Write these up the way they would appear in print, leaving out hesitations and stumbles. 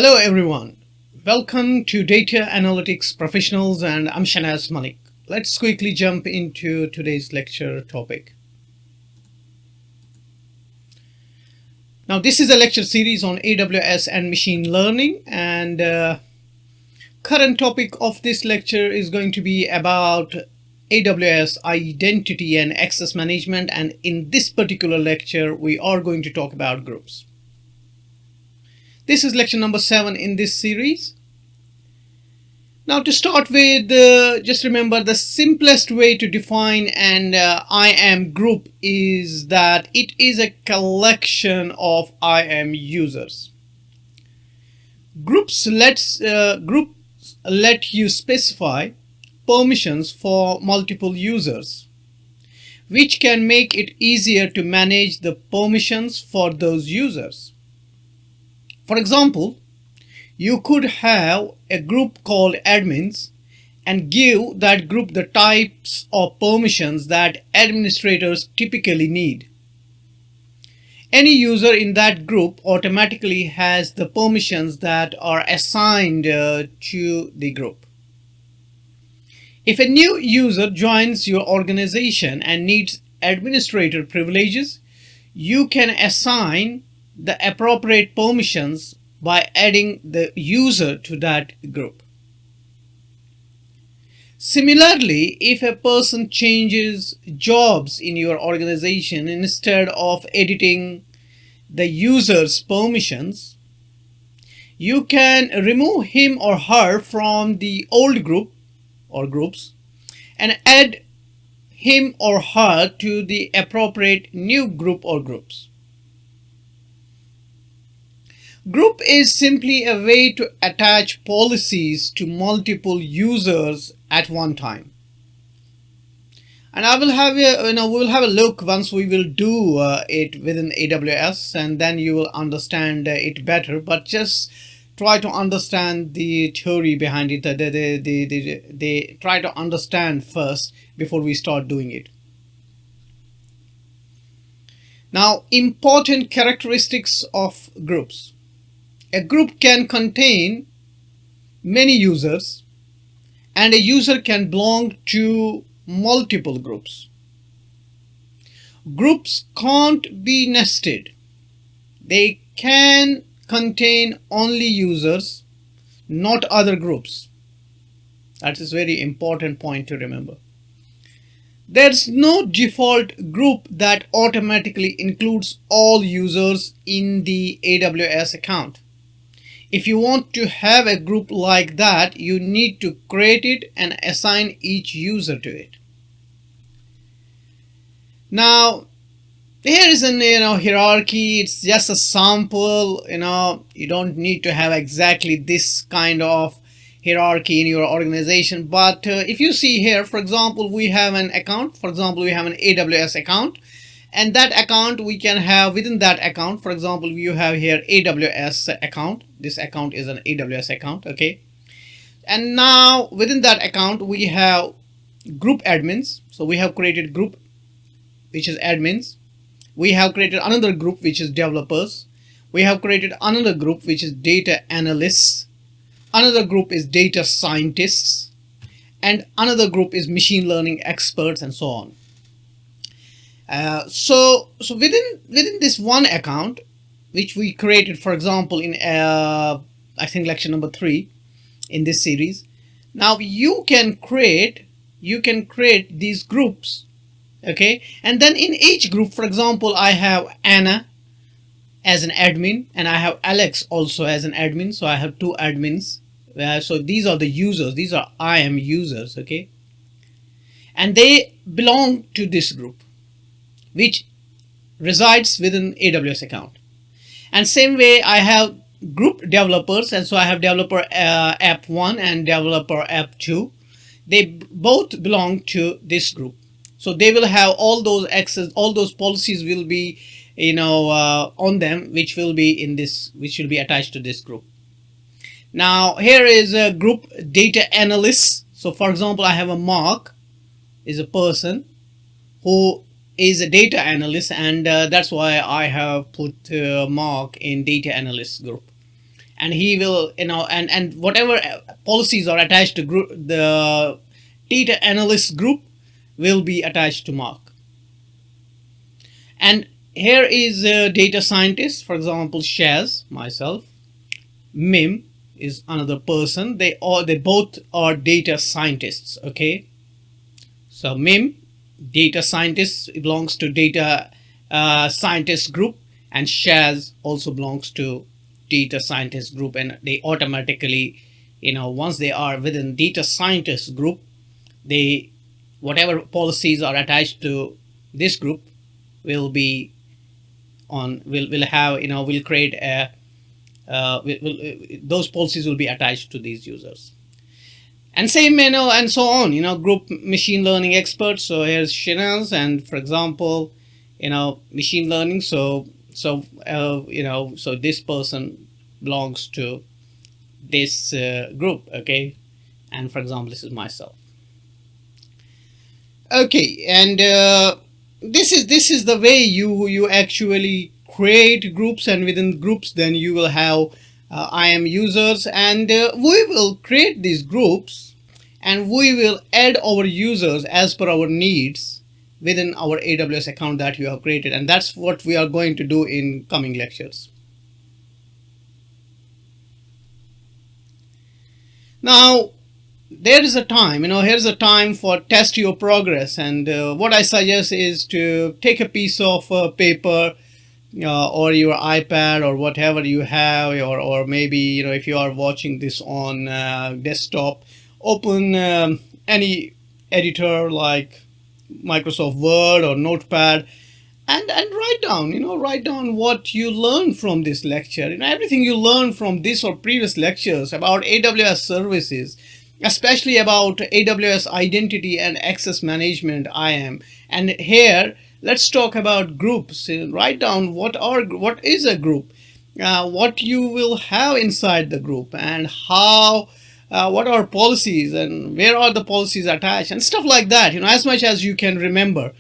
Hello everyone, welcome to Data Analytics Professionals, and I'm Shahnaz Malik. Let's quickly jump into today's lecture topic. Now this is a lecture series on AWS and machine learning, and current topic of this lecture is going to be about AWS identity and access management, and in this particular lecture we are going to talk about groups. This is lecture number 7 in this series. Now to start with, just remember the simplest way to define an IAM group is that it is a collection of IAM users. Groups let you specify permissions for multiple users, which can make it easier to manage the permissions for those users. For example, you could have a group called admins and give that group the types of permissions that administrators typically need. Any user in that group automatically has the permissions that are assigned to the group. If a new user joins your organization and needs administrator privileges, you can assign the appropriate permissions by adding the user to that group. Similarly, if a person changes jobs in your organization, instead of editing the user's permissions, you can remove him or her from the old group or groups and add him or her to the appropriate new group or groups. Group is simply a way to attach policies to multiple users at one time. And I will have we'll have a look once we will do it within AWS, and then you will understand it better. But just try to understand the theory behind it. They try to understand first before we start doing it. Now, important characteristics of groups. A group can contain many users, and a user can belong to multiple groups. Groups can't be nested. They can contain only users, not other groups. That is a very important point to remember. There's no default group that automatically includes all users in the AWS account. If you want to have a group like that, you need to create it and assign each user to it. Now, here is an hierarchy. It's just a sample. You don't need to have exactly this kind of hierarchy in your organization. But if you see here, for example, we have an account. For example, we have an AWS account. And that account we can have within that account. For example, you have here AWS account. This account is an AWS account, okay? And now within that account we have group admins. So we have created group which is admins. We have created another group which is developers. We have created another group which is data analysts. Another group is data scientists. And another group is machine learning experts, and so on. So within this one account, which we created, for example, in I think lecture number 3 in this series. Now you can create these groups, okay? And then in each group, for example, I have Anna as an admin, and I have Alex also as an admin. So I have 2 admins. So these are the users. These are IAM users, okay? And they belong to this group, which resides within AWS account. And same way I have group developers, and so I have developer app 1 and developer app 2. They both belong to this group. So they will have all those access, all those policies will be on them, which will be attached to this group. Now here is a group data analyst. So for example, I have a Mark is a person who is a data analyst, and that's why I have put Mark in data analyst group. and he will, and whatever policies are attached to group, the data analyst group will be attached to Mark. And here is a data scientist, for example, Shaz, myself. Mim is another person. They both are data scientists. Okay, so Mim, data scientist, belongs to data scientist group, and Shaz also belongs to data scientist group, and they automatically, once they are within data scientist group, they, whatever policies are attached to this group will be on, will have, will create a those policies will be attached to these users, and same, and so on, group machine learning experts. So here's Shahnaz, and for example, machine learning, so so this person belongs to this group. Okay, and for example, this is myself. Okay, and this is the way you actually create groups, and within groups then you will have IAM users, and we will create these groups, and we will add our users as per our needs within our AWS account that you have created, and that's what we are going to do in coming lectures. Now there is a time, here's a time for test your progress, and what I suggest is to take a piece of paper or your iPad or whatever you have, or maybe, if you are watching this on desktop, open any editor like Microsoft Word or Notepad, and write down what you learned from this lecture, everything you learned from this or previous lectures about AWS services, especially about AWS identity and access management, IAM. And here let's talk about groups. Write down what is a group, what you will have inside the group, and how, what are policies, and where are the policies attached, and stuff like that, as much as you can remember.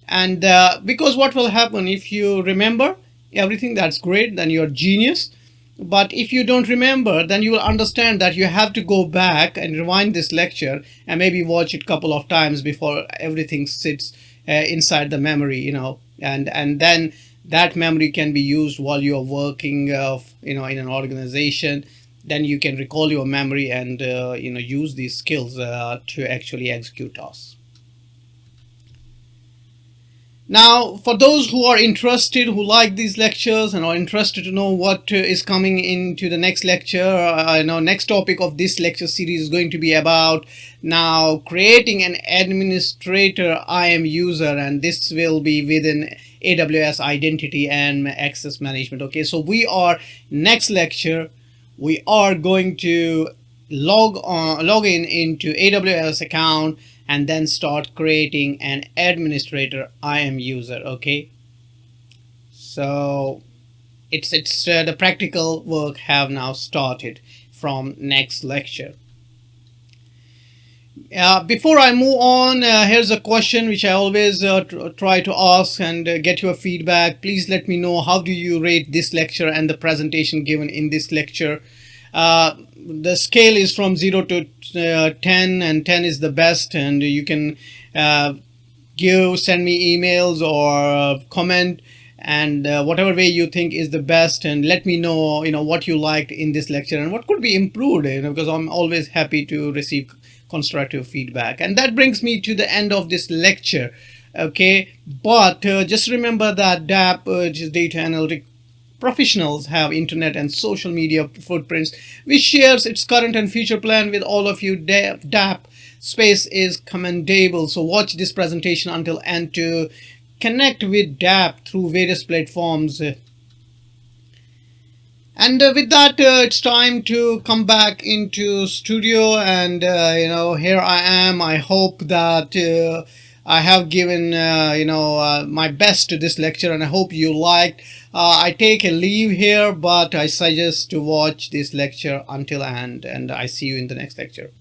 And because what will happen if you remember everything, that's great, then you're genius. But if you don't remember, then you will understand that you have to go back and rewind this lecture and maybe watch it a couple of times before everything sits inside the memory, and then that memory can be used while you are working, in an organization. Then you can recall your memory and use these skills to actually execute tasks. Now, for those who are interested, who like these lectures and are interested to know what is coming into the next lecture, next topic of this lecture series is going to be about now creating an administrator IAM user, and this will be within AWS identity and access management. Okay, so next lecture, we are going to log in into AWS account and then start creating an administrator IAM user. Okay, so it's the practical work have now started from next lecture. Before I move on, here's a question which I always try to ask and get your feedback. Please let me know, how do you rate this lecture and the presentation given in this lecture? The scale is from 0 to 10, and 10 is the best, and you can send me emails or comment, and whatever way you think is the best, and let me know what you liked in this lecture and what could be improved, because I'm always happy to receive constructive feedback. And that brings me to the end of this lecture. Okay, but just remember that DAP, which is data analytic professionals, have internet and social media footprints, which shares its current and future plan with all of you. DAP space is commendable, so watch this presentation until end to connect with DAP through various platforms. And with that, it's time to come back into studio, and here I am. I hope that I have given my best to this lecture, and I hope you liked. I take a leave here, but I suggest to watch this lecture until end, and I see you in the next lecture.